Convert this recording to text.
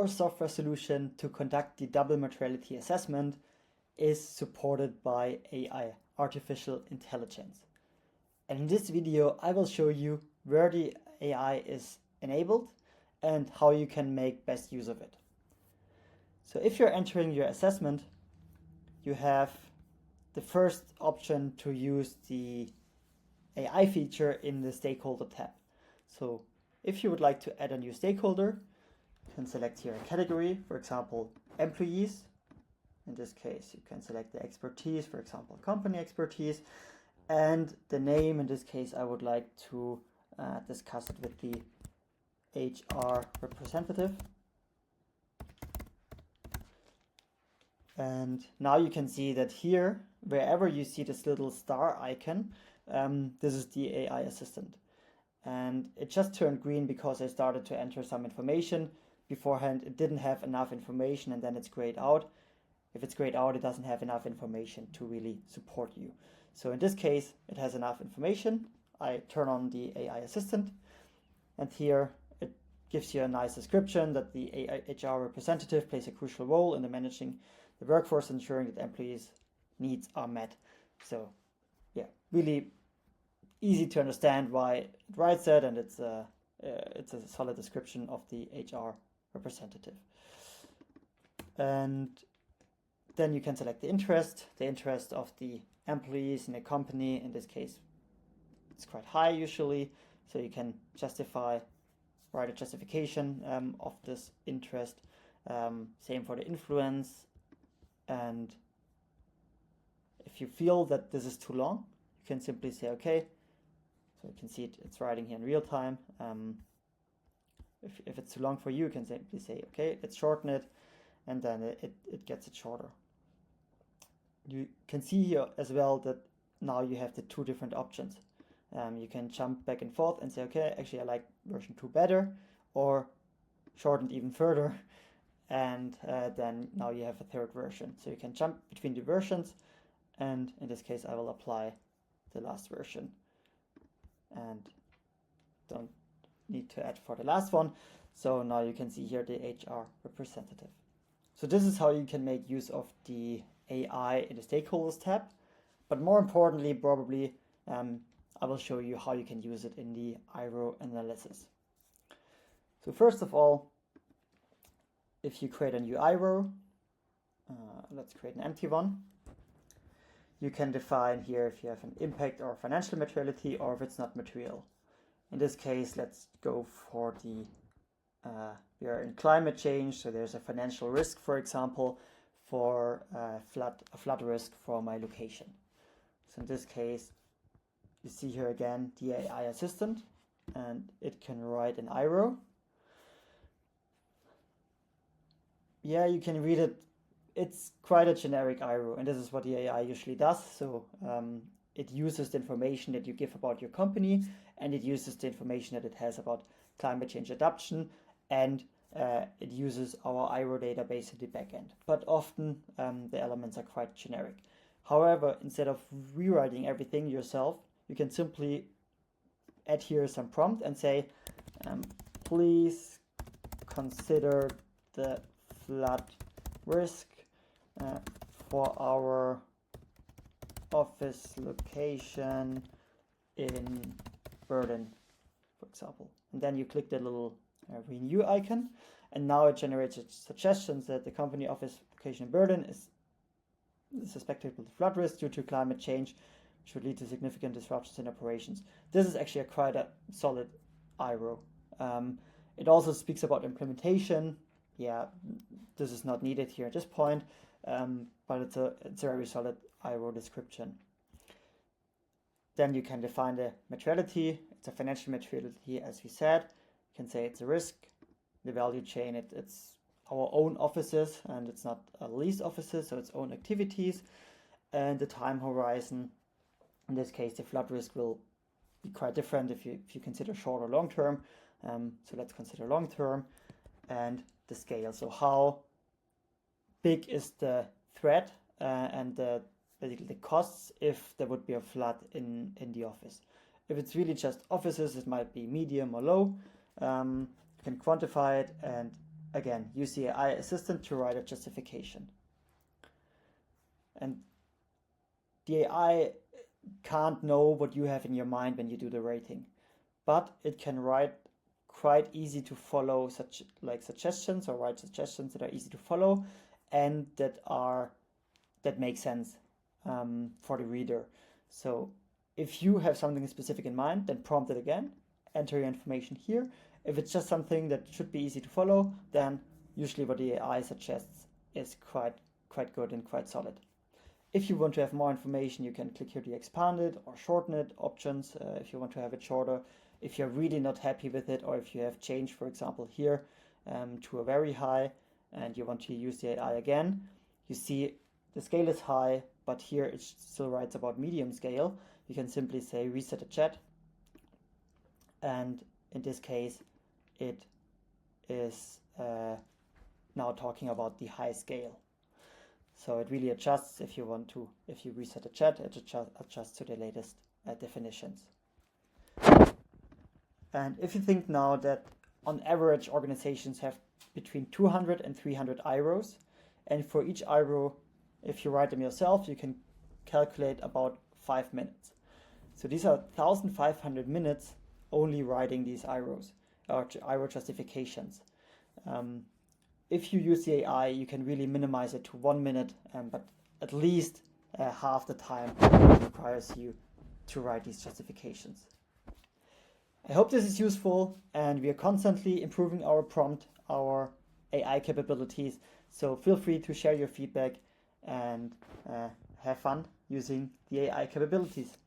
software solution to conduct the double materiality assessment is supported by AI, artificial intelligence. And in this video, I will show you where the AI is enabled and how you can make best use of it. So if you're entering your assessment, you have the first option to use the AI feature in the stakeholder tab. So if you would like to add a new stakeholder, you can select here a category, for example, employees. In this case, you can select the expertise, for example, company expertise, and the name. In this case, I would like to discuss it with the HR representative. And now you can see that here, wherever you see this little star icon, this is the AI assistant. And it just turned green because I started to enter some information. Beforehand, it didn't have enough information, and then it's grayed out. If it's grayed out, it doesn't have enough information to really support you. So in this case, it has enough information. I turn on the AI assistant, and here it gives you a nice description that the HR representative plays a crucial role in the managing the workforce, ensuring that employees' needs are met. So yeah, really easy to understand why it writes that, and it's a solid description of the HR representative. And then you can select the interest of the employees in a company. In this case, it's quite high usually, so you can write a justification of this interest. Same for the influence. And if you feel that this is too long, you can simply say okay. So you can see it's writing here in real time. If it's too long for you, you can simply say okay, let's shorten it, and then it gets it shorter. You can see here as well that now you have the two different options. You can jump back and forth and say, okay, actually I like version 2 better, or shortened even further, and then now you have a third version. So you can jump between the versions, and in this case I will apply the last version and don't need to add for the last one. So now you can see here the HR representative. So this is how you can make use of the AI in the stakeholders tab, but more importantly probably I will show you how you can use it in the IRO analysis. So first of all, if you create a new IRO, let's create an empty one. You can define here if you have an impact or financial materiality, or if it's not material. In this case, let's go for the we are in climate change, so there's a financial risk, for example, for a flood risk for my location. So in this case, you see here again the AI assistant, and it can write an IRO. Yeah, you can read it. It's quite a generic IRO, and this is what the AI usually does. So it uses the information that you give about your company, and it uses the information that it has about climate change adaptation, and it uses our IRO database in the backend. But often the elements are quite generic. However, instead of rewriting everything yourself, you can simply add here some prompt and say, please consider the flood risk for our office location in Berlin, for example. And then you click the little renew icon, and now it generates suggestions that the company office location in Berlin is susceptible to flood risk due to climate change, which would lead to significant disruptions in operations. This is actually quite a solid IRO. It also speaks about implementation. Yeah, this is not needed here at this point, but it's a very solid IRO description. Then you can define the materiality. It's a financial materiality, as we said. You can say it's a risk. The value chain, it's our own offices, and it's not a leased offices, so its own activities. And the time horizon, in this case, the flood risk will be quite different if you consider short or long term. So let's consider long term. And the scale. So how big is the threat and basically the costs if there would be a flood in the office. If it's really just offices, it might be medium or low. You can quantify it, and again, use the AI assistant to write a justification. And the AI can't know what you have in your mind when you do the rating, but it can write quite easy to follow suggestions, or write suggestions that are easy to follow and that make sense for the reader. So if you have something specific in mind, then prompt it again, enter your information here. If it's just something that should be easy to follow, then usually what the AI suggests is quite good and quite solid. If you want to have more information, you can click here the expanded or shorten it options if you want to have it shorter. If you're really not happy with it, or if you have changed, for example, here to a very high and you want to use the AI again, you see the scale is high, but here it still writes about medium scale. You can simply say reset the chat, and in this case it is now talking about the high scale. So it really adjusts if you reset the chat, it adjusts to the latest definitions. And if you think now that on average organizations have between 200 and 300 IROs, and for each IRO, if you write them yourself, you can calculate about 5 minutes. So these are 1,500 minutes only writing these IROs, or IRO justifications. If you use the AI, you can really minimize it to 1 minute, but at least half the time it requires you to write these justifications. I hope this is useful, and we are constantly improving our prompt, our AI capabilities. So feel free to share your feedback and have fun using the AI capabilities.